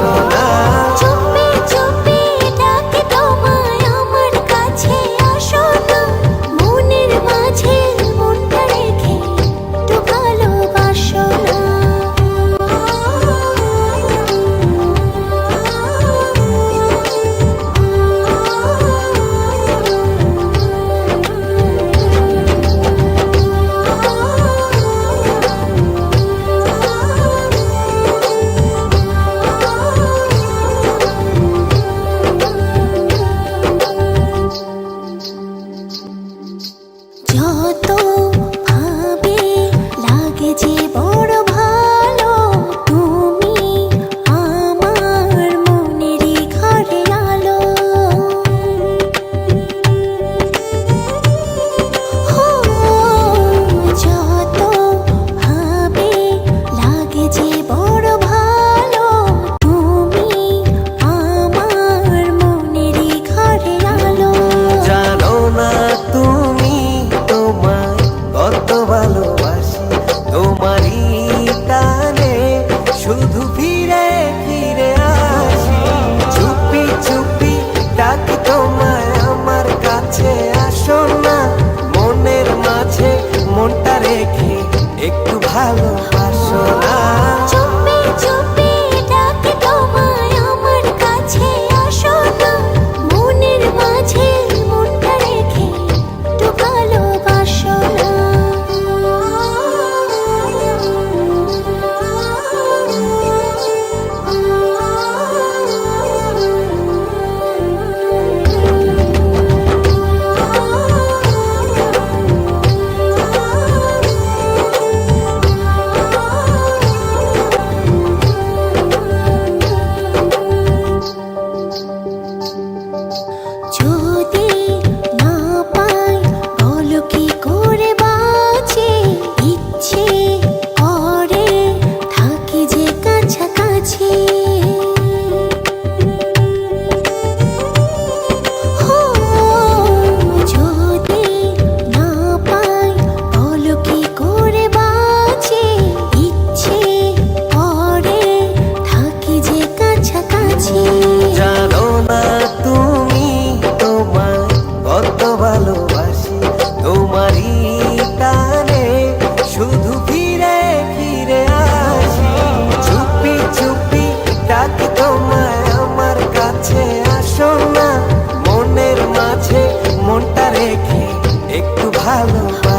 বাসো না। চুপি চুপি ডাকে তোমায় আমার কাছে আসো না, মনের মাঝে মনটা রেখে একটু ভালোবাসো না। যত ভাবে লাগে যে বড় ভালো, তুমি আমার মনেরই ঘরে আলো। যত ভাবে লাগে যে বড় ভালো, তুমি আমার মনেরই ঘরে আলো। জানো না তুমি তোমায় কত ভালোবাসি, তোমারই টানে শুধু ফিরে ফিরে আসি। চুপি চুপি ডাকি তোমায় আমার কাছে আসো না, মনের মাঝে মনটা রেখে একটু ভালোবাসো না। চুপি চুপি ডাকে তোমায় আমার কাছে আসো না, মনের মাঝে মনটা রেখে একটু ভালোবাসো না। যদি না পাই বলো কি করে বাঁচি, ইচ্ছে করে থাকি যে কাছাকাছি। যদি না পাই বলো কি করে বাঁচি, ইচ্ছে করে থাকি যে কাছাকাছি। জানো না তুমি তোমায় কত ভালোবাসি, তোমারই টানে শুধু ফিরে ফিরে আসি। চুপি চুপি ডাকি তোমায় আমার কাছে আসো না, মনের মাঝে মনটা রেখে একটু ভালোবাসো